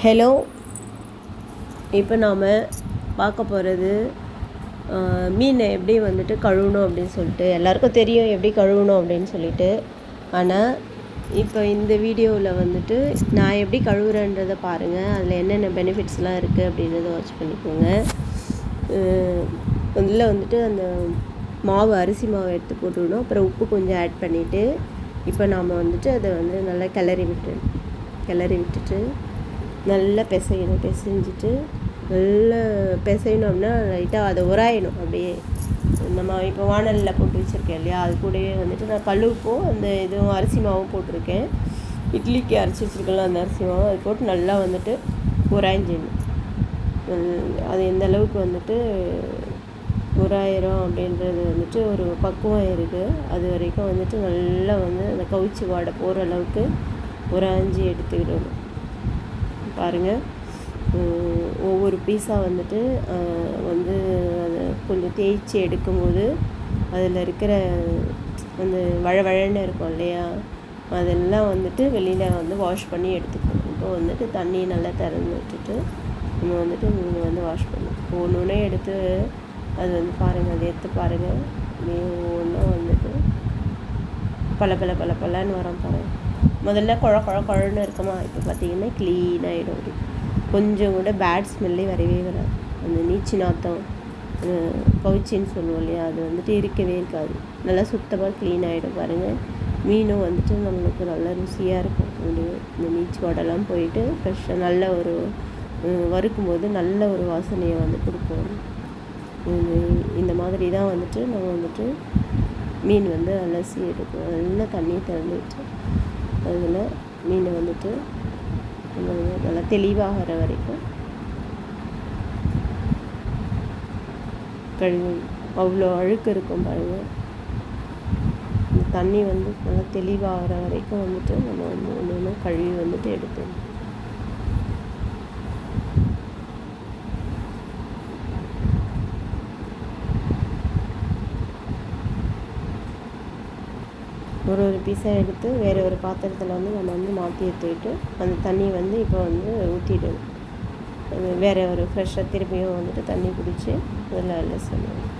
Hello, இப்போ நாம் பார்க்க போகிறது மீனை எப்படி வந்துட்டு கழுவணும் அப்படின்னு சொல்லிட்டு எல்லாருக்கும் தெரியும் எப்படி கழுவணும் அப்படின்னு சொல்லிட்டு. ஆனால் இப்போ இந்த வீடியோவில் வந்துட்டு நான் எப்படி கழுவுறேன்றதை பாருங்கள். அதில் என்னென்ன பெனிஃபிட்ஸ்லாம் இருக்குது அப்படின்றத வாட்ச் பண்ணிக்கோங்க. இதில் வந்துட்டு அந்த மாவு அரிசி மாவு எடுத்து போட்டுவிடணும். அப்புறம் உப்பு கொஞ்சம் ஆட் பண்ணிவிட்டு இப்போ நாம் வந்துட்டு அதை வந்து நல்லா கிளறி விட்டுட்டு நல்லா பிசைஞ்சிட்டு நல்லா பிசையணும் அப்படின்னா லைட்டாக அதை உராயணும். அப்படியே நம்ம இப்போ வானலில் போட்டு வச்சுருக்கேன் இல்லையா, அது கூடவே வந்துட்டு நான் கல்லுப்பும் அந்த இதுவும் அரிசி மாவும் போட்டிருக்கேன். இட்லிக்கு அரைச்சி வச்சுருக்கலாம் அந்த அரிசி மாவு, அது போட்டு நல்லா வந்துட்டு உராய்ஞ்சிடணும். அது எந்த அளவுக்கு வந்துட்டு உராயிரும் அப்படின்றது வந்துட்டு ஒரு பக்குவம் இருக்குது. அது வரைக்கும் வந்துட்டு நல்லா வந்து அந்த கவுச்சி வாடை போகிற அளவுக்கு உராய்ஞ்சி எடுத்துக்கிடணும். பாருங்கள், ஒவ்வொரு பீஸாக வந்துட்டு வந்து அதை கொஞ்சம் தேய்ச்சி எடுக்கும்போது அதில் இருக்கிற அந்த வழவழன்னு இருக்கும் இல்லையா, அதெல்லாம் வந்துட்டு வெளியில் வந்து வாஷ் பண்ணி எடுத்துக்கணும். இப்போ வந்துட்டு தண்ணி நல்லா திறந்து விட்டுட்டு நம்ம வந்துட்டு மீன் வந்து வாஷ் பண்ணணும். ஒன்று எடுத்து அது வந்து பாருங்கள், அதை எடுத்து பாருங்கள். ஒவ்வொன்றா வந்துட்டு பல வரோம் பாருங்கள். முதல்ல குழன்னு இருக்குமா, இப்போ பார்த்திங்கன்னா க்ளீனாகிடும். அப்படி கொஞ்சம் கூட பேட் ஸ்மெல்லே வரவே வராது. அந்த நீச்சி நாத்தம் கவுச்சின்னு சொல்லுவோம் இல்லையா, அது வந்துட்டு இருக்கவே இருக்காது. நல்லா சுத்தமாக க்ளீன் ஆகிடும். பாருங்கள், மீனும் வந்துட்டு நம்மளுக்கு நல்லா ருசியாக இருக்கும். அப்படியே இந்த நீச்சி வாடெல்லாம் போயிட்டு ஃப்ரெஷ்ஷாக நல்ல ஒரு வறுக்கும்போது நல்ல ஒரு வாசனையை வந்து கொடுக்கும். இந்த மாதிரி தான் வந்துட்டு நம்ம வந்துட்டு மீன் வந்து அலசி எடுக்கும். நல்லா தண்ணி திறந்துட்டு அதில் மீனை வந்துட்டு நல்லா தெளிவாகிற வரைக்கும் கழுவி. அவ்வளோ அழுக்கு இருக்கும் பாருங்கள். இந்த தண்ணி வந்து நல்லா தெளிவாகிற வரைக்கும் வந்துட்டு நம்ம வந்து ஒன்று கழுவி வந்துட்டு எடுத்தோம். ஒரு பீஸாக எடுத்து வேறு ஒரு பாத்திரத்தில் வந்து நம்ம வந்து மாற்றி எடுத்துக்கிட்டு அந்த தண்ணி வந்து இப்போ வந்து ஊற்றிடணும். அது வேறு ஒரு ஃப்ரெஷ்ஷாக திரும்பியும் வந்துட்டு தண்ணி குடித்து அதில் எல்லாம் சொல்லணும்.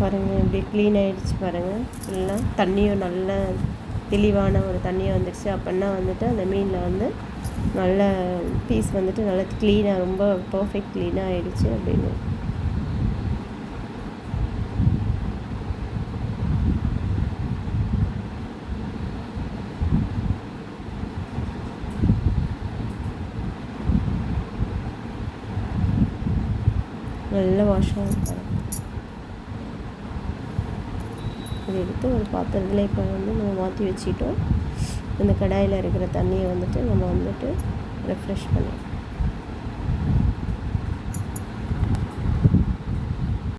பாருங்கள், இப்படி க்ளீன் ஆகிடுச்சு பாருங்கள். ஃபுல்லாக தண்ணியும் நல்ல தெளிவான ஒரு தண்ணியும் வந்துடுச்சு. அப்படின்னா வந்துட்டு அந்த மீனில் வந்து நல்ல பீஸ் வந்துட்டு நல்லா க்ளீனாக ரொம்ப பர்ஃபெக்ட் க்ளீனாக ஆகிடுச்சு அப்படின்னு. நல்லா வாஷ் ஆகிருப்பாங்க. இதை எடுத்து ஒரு பாத்திரத்தில் இப்போ வந்து நம்ம மாற்றி வச்சுட்டோம். இந்த கடாயில் இருக்கிற தண்ணியை வந்துட்டு நம்ம வந்துட்டு ரெஃப்ரெஷ் பண்ணலாம்.